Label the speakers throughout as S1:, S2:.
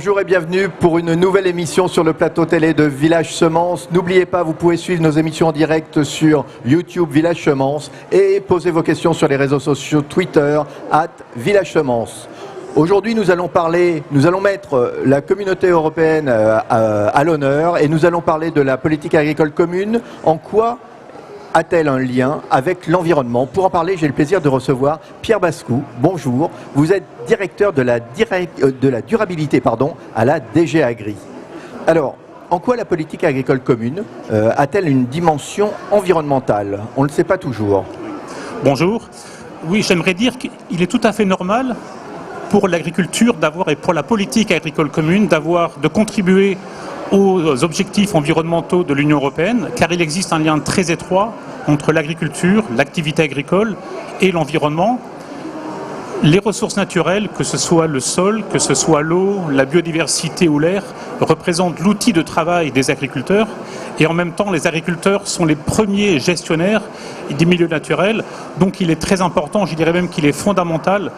S1: Bonjour et bienvenue pour une nouvelle émission sur le plateau télé de Village Semences. N'oubliez pas, vous pouvez suivre nos émissions en direct sur YouTube Village Semences et poser vos questions sur les réseaux sociaux Twitter @Village Semences. Aujourd'hui, nous allons mettre la communauté européenne à l'honneur et nous allons parler de la politique agricole commune. En quoi a-t-elle un lien avec l'environnement? Pour en parler, j'ai le plaisir de recevoir Pierre Bascou. Bonjour, vous êtes directeur de la durabilité à la DG Agri. Alors, en quoi la politique agricole commune a-t-elle une dimension environnementale? On ne le sait pas toujours.
S2: Bonjour. Oui, j'aimerais dire qu'il est tout à fait normal pour l'agriculture et pour la politique agricole commune de contribuer aux objectifs environnementaux de l'Union européenne, car il existe un lien très étroit entre l'agriculture, l'activité agricole et l'environnement. Les ressources naturelles, que ce soit le sol, que ce soit l'eau, la biodiversité ou l'air, représentent l'outil de travail des agriculteurs. Et en même temps, les agriculteurs sont les premiers gestionnaires des milieux naturels. Donc il est très important, je dirais même qu'il est fondamental,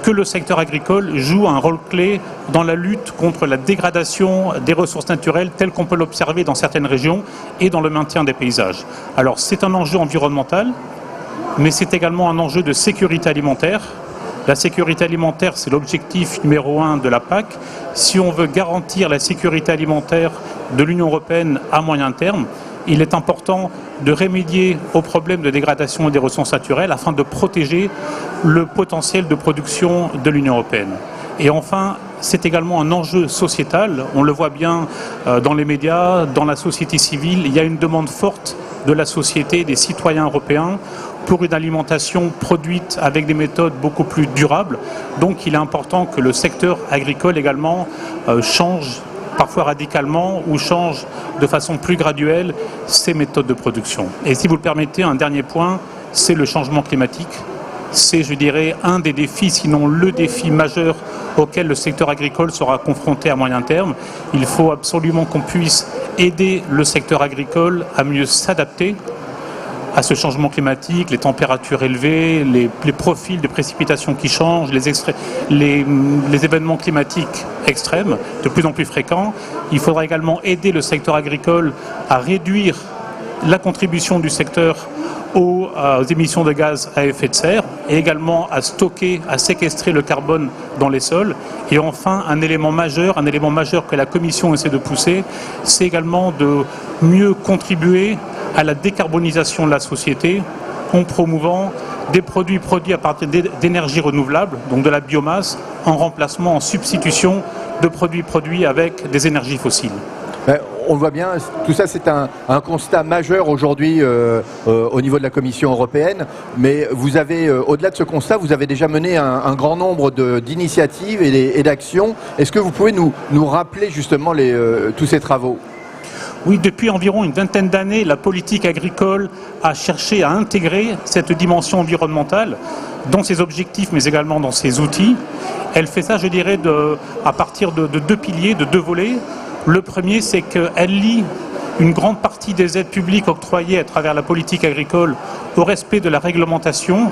S2: que le secteur agricole joue un rôle clé dans la lutte contre la dégradation des ressources naturelles telle qu'on peut l'observer dans certaines régions et dans le maintien des paysages. Alors c'est un enjeu environnemental, mais c'est également un enjeu de sécurité alimentaire. La sécurité alimentaire, c'est l'objectif numéro 1 de la PAC. Si on veut garantir la sécurité alimentaire de l'Union européenne à moyen terme, il est important de remédier aux problèmes de dégradation des ressources naturelles afin de protéger le potentiel de production de l'Union européenne. Et enfin, c'est également un enjeu sociétal. On le voit bien dans les médias, dans la société civile. Il y a une demande forte de la société, des citoyens européens, pour une alimentation produite avec des méthodes beaucoup plus durables. Donc il est important que le secteur agricole également change parfois radicalement ou change de façon plus graduelle ses méthodes de production. Et si vous le permettez, un dernier point, c'est le changement climatique. C'est, je dirais, un des défis, sinon le défi majeur auquel le secteur agricole sera confronté à moyen terme. Il faut absolument qu'on puisse aider le secteur agricole à mieux s'adapter à ce changement climatique, les températures élevées, les profils de précipitations qui changent, les événements climatiques extrêmes de plus en plus fréquents. Il faudra également aider le secteur agricole à réduire la contribution du secteur aux émissions de gaz à effet de serre et également à séquestrer le carbone dans les sols. Et enfin, un élément majeur que la Commission essaie de pousser, c'est également de mieux contribuer à la décarbonisation de la société en promouvant des produits à partir d'énergies renouvelables, donc de la biomasse, en remplacement, en substitution de produits avec des énergies fossiles.
S1: On le voit bien, tout ça c'est un constat majeur aujourd'hui au niveau de la Commission européenne, mais vous avez, au-delà de ce constat, vous avez déjà mené un grand nombre d'initiatives et d'actions. Est-ce que vous pouvez nous rappeler justement tous ces travaux ?
S2: Oui, depuis environ une vingtaine d'années, la politique agricole a cherché à intégrer cette dimension environnementale dans ses objectifs, mais également dans ses outils. Elle fait ça, je dirais, à partir de deux piliers, de deux volets. Le premier, c'est qu'elle lie une grande partie des aides publiques octroyées à travers la politique agricole au respect de la réglementation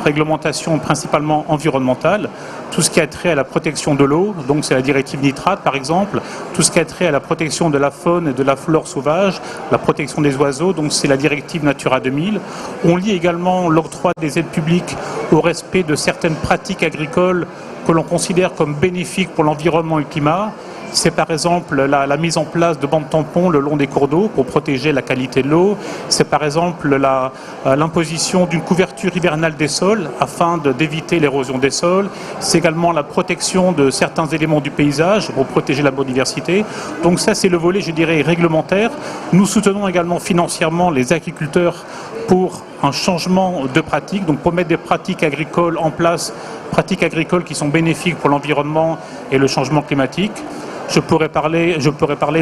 S2: principalement environnementale, tout ce qui a trait à la protection de l'eau, donc c'est la directive nitrate par exemple, tout ce qui a trait à la protection de la faune et de la flore sauvage, la protection des oiseaux, donc c'est la directive Natura 2000. On lie également l'octroi des aides publiques au respect de certaines pratiques agricoles que l'on considère comme bénéfiques pour l'environnement et le climat. C'est par exemple la mise en place de bandes tampons le long des cours d'eau pour protéger la qualité de l'eau. C'est par exemple l'imposition d'une couverture hivernale des sols afin d'éviter l'érosion des sols. C'est également la protection de certains éléments du paysage pour protéger la biodiversité. Donc ça, c'est le volet, je dirais, réglementaire. Nous soutenons également financièrement les agriculteurs pour un changement de pratique, donc pour mettre des pratiques agricoles en place, pratiques agricoles qui sont bénéfiques pour l'environnement et le changement climatique. Je pourrais parler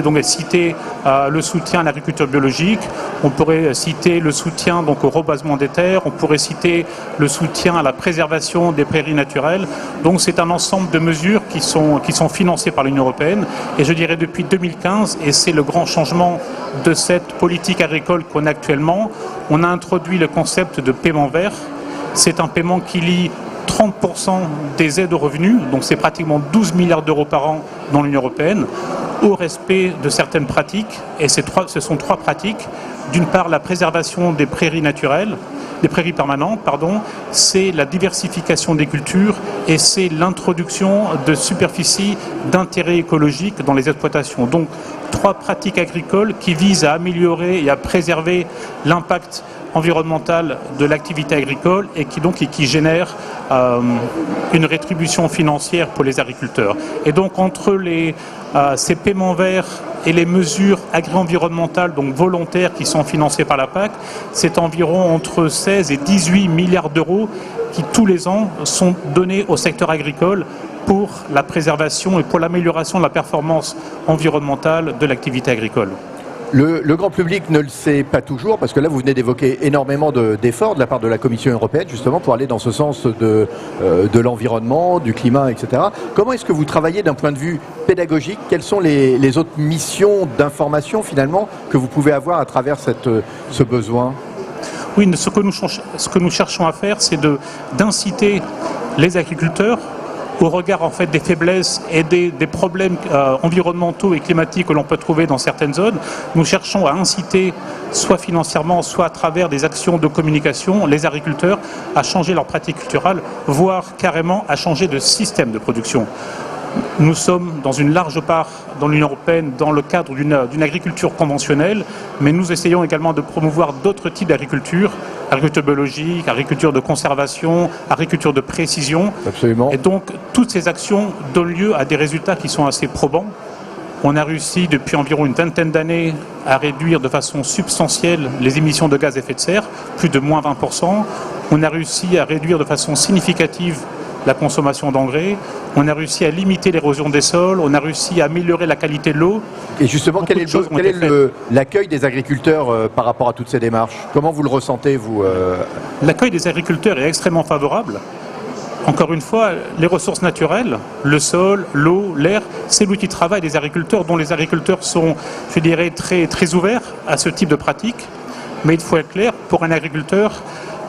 S2: donc et citer le soutien à l'agriculture biologique, on pourrait citer le soutien donc au reboisement des terres, on pourrait citer le soutien à la préservation des prairies naturelles. Donc c'est un ensemble de mesures qui sont financées par l'Union européenne et je dirais depuis 2015, et c'est le grand changement de cette politique agricole qu'on a actuellement, on a introduit le concept de paiement vert. C'est un paiement qui lie 30% des aides aux revenus, donc c'est pratiquement 12 milliards d'euros par an dans l'Union européenne, au respect de certaines pratiques. Et ce sont trois pratiques. D'une part, la préservation des prairies naturelles, des prairies permanentes, c'est la diversification des cultures et c'est l'introduction de superficies d'intérêt écologique dans les exploitations. Donc, trois pratiques agricoles qui visent à améliorer et à préserver l'impact environnemental de l'activité agricole et qui génère une rétribution financière pour les agriculteurs. Et donc entre ces paiements verts et les mesures agri-environnementales donc volontaires qui sont financées par la PAC, c'est environ entre 16 et 18 milliards d'euros qui tous les ans sont donnés au secteur agricole pour la préservation et pour l'amélioration de la performance environnementale de l'activité agricole.
S1: Le grand public ne le sait pas toujours, parce que là vous venez d'évoquer énormément d'efforts de la part de la Commission européenne justement pour aller dans ce sens de l'environnement, du climat, etc. Comment est-ce que vous travaillez d'un point de vue pédagogique? Quelles sont les autres missions d'information finalement que vous pouvez avoir à travers ce besoin?
S2: Oui, ce que nous cherchons à faire, c'est d'inciter les agriculteurs au regard en fait des faiblesses et des problèmes environnementaux et climatiques que l'on peut trouver dans certaines zones. Nous cherchons à inciter, soit financièrement, soit à travers des actions de communication, les agriculteurs à changer leurs pratiques culturelles, voire carrément à changer de système de production. Nous sommes dans une large part dans l'Union européenne dans le cadre d'une agriculture conventionnelle, mais nous essayons également de promouvoir d'autres types d'agriculture, agriculture biologique, agriculture de conservation, agriculture de précision.
S1: Absolument.
S2: Et donc toutes ces actions donnent lieu à des résultats qui sont assez probants. On a réussi depuis environ une vingtaine d'années à réduire de façon substantielle les émissions de gaz à effet de serre, plus de moins 20%. On a réussi à réduire de façon significative la consommation d'engrais, on a réussi à limiter l'érosion des sols, on a réussi à améliorer la qualité de l'eau.
S1: Et justement, quel est l'accueil des agriculteurs par rapport à toutes ces démarches? Comment vous le ressentez, vous
S2: L'accueil des agriculteurs est extrêmement favorable. Encore une fois, les ressources naturelles, le sol, l'eau, l'air, c'est l'outil de travail des agriculteurs, dont les agriculteurs sont, je dirais, très, très ouverts à ce type de pratique. Mais il faut être clair, pour un agriculteur,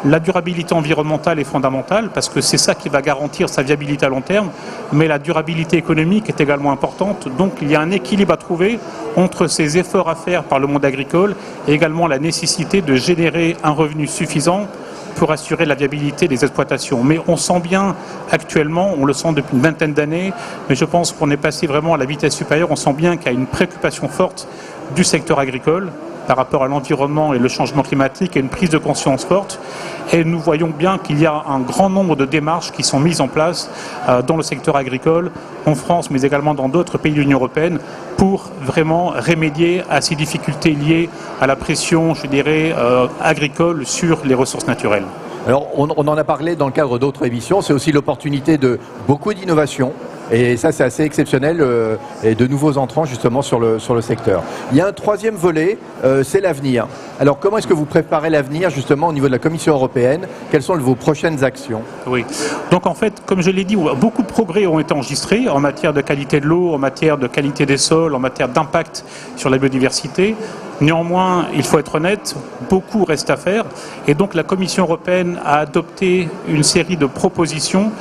S2: la durabilité environnementale est fondamentale parce que c'est ça qui va garantir sa viabilité à long terme, mais la durabilité économique est également importante. Donc il y a un équilibre à trouver entre ces efforts à faire par le monde agricole et également la nécessité de générer un revenu suffisant pour assurer la viabilité des exploitations. Mais on sent bien actuellement, on le sent depuis une vingtaine d'années, mais je pense qu'on est passé vraiment à la vitesse supérieure, on sent bien qu'il y a une préoccupation forte du secteur agricole par rapport à l'environnement et le changement climatique et une prise de conscience forte. Et nous voyons bien qu'il y a un grand nombre de démarches qui sont mises en place dans le secteur agricole, en France, mais également dans d'autres pays de l'Union européenne, pour vraiment remédier à ces difficultés liées à la pression, je dirais, agricole sur les ressources naturelles.
S1: Alors, on en a parlé dans le cadre d'autres émissions, c'est aussi l'opportunité de beaucoup d'innovation. Et ça, c'est assez exceptionnel et de nouveaux entrants justement sur le secteur. Il y a un troisième volet, c'est l'avenir. Alors, comment est-ce que vous préparez l'avenir justement au niveau de la Commission européenne? Quelles sont vos prochaines actions?
S2: Oui. Donc en fait, comme je l'ai dit, beaucoup de progrès ont été enregistrés en matière de qualité de l'eau, en matière de qualité des sols, en matière d'impact sur la biodiversité. Néanmoins, il faut être honnête, beaucoup reste à faire. Et donc la Commission européenne a adopté une série de propositions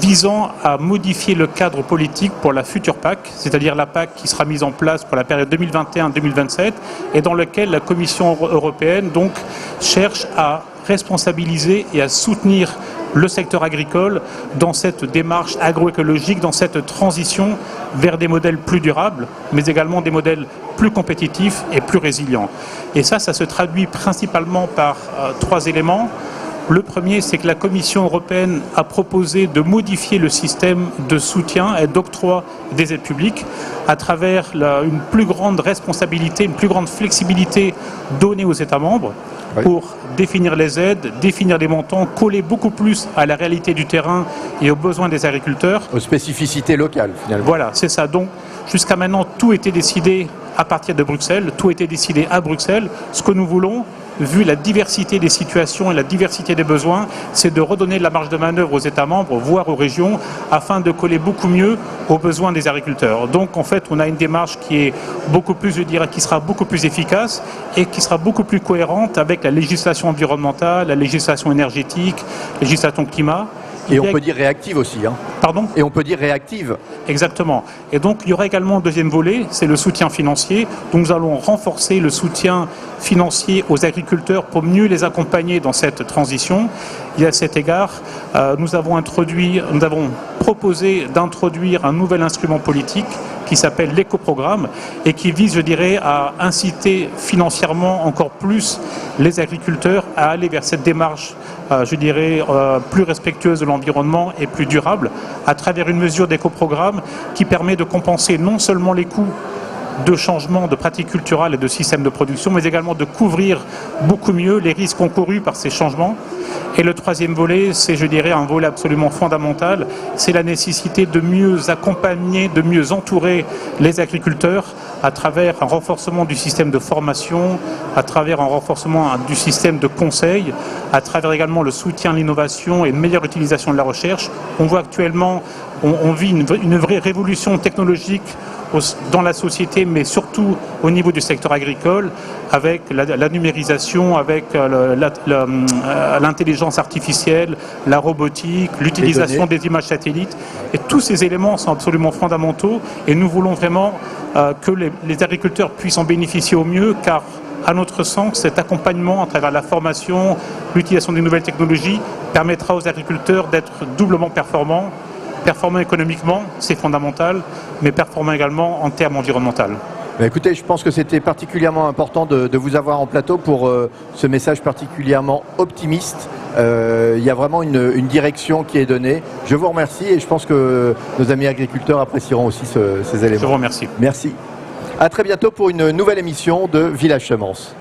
S2: visant à modifier le cadre politique pour la future PAC, c'est-à-dire la PAC qui sera mise en place pour la période 2021-2027 et dans laquelle la Commission européenne donc cherche à responsabiliser et à soutenir le secteur agricole dans cette démarche agroécologique, dans cette transition vers des modèles plus durables, mais également des modèles plus compétitifs et plus résilients. Et ça se traduit principalement par trois éléments. Le premier, c'est que la Commission européenne a proposé de modifier le système de soutien et d'octroi des aides publiques à travers une plus grande responsabilité, une plus grande flexibilité donnée aux États membres pour définir les aides, définir les montants, coller beaucoup plus à la réalité du terrain et aux besoins des agriculteurs.
S1: Aux spécificités locales, finalement.
S2: Voilà, c'est ça. Donc, jusqu'à maintenant, tout était décidé à partir de Bruxelles, tout était décidé à Bruxelles. Ce que nous voulons, vu la diversité des situations et la diversité des besoins, c'est de redonner de la marge de manœuvre aux États membres, voire aux régions, afin de coller beaucoup mieux aux besoins des agriculteurs. Donc en fait, on a une démarche qui est beaucoup plus, je dirais, qui sera beaucoup plus efficace et qui sera beaucoup plus cohérente avec la législation environnementale, la législation énergétique, la législation climat.
S1: Et on peut dire réactive aussi. Hein.
S2: Pardon ?
S1: Et on peut dire réactive.
S2: Exactement. Et donc, il y aura également un deuxième volet, c'est le soutien financier. Donc, nous allons renforcer le soutien financier aux agriculteurs pour mieux les accompagner dans cette transition. Et à cet égard, nous avons proposé d'introduire un nouvel instrument politique qui s'appelle l'éco-programme et qui vise, je dirais, à inciter financièrement encore plus les agriculteurs à aller vers cette démarche, je dirais, plus respectueuse de l'environnement et plus durable, à travers une mesure d'éco-programme qui permet de compenser non seulement les coûts de changement de pratiques culturelles et de systèmes de production, mais également de couvrir beaucoup mieux les risques encourus par ces changements. Et le troisième volet, c'est, je dirais, un volet absolument fondamental, c'est la nécessité de mieux accompagner, de mieux entourer les agriculteurs à travers un renforcement du système de formation, à travers un renforcement du système de conseil, à travers également le soutien à l'innovation et une meilleure utilisation de la recherche. On voit actuellement, on vit une vraie révolution technologique dans la société, mais surtout au niveau du secteur agricole, avec la numérisation, avec l'intelligence artificielle, la robotique, l'utilisation des images satellites. Et tous ces éléments sont absolument fondamentaux et nous voulons vraiment que les agriculteurs puissent en bénéficier au mieux, car à notre sens, cet accompagnement à travers la formation, l'utilisation des nouvelles technologies permettra aux agriculteurs d'être doublement performants économiquement, c'est fondamental, mais performant également en termes environnementaux.
S1: Écoutez, je pense que c'était particulièrement important de vous avoir en plateau pour ce message particulièrement optimiste. Il y a vraiment une direction qui est donnée. Je vous remercie et je pense que nos amis agriculteurs apprécieront aussi ces éléments.
S2: Je vous remercie.
S1: Merci. À très bientôt pour une nouvelle émission de Village Semence.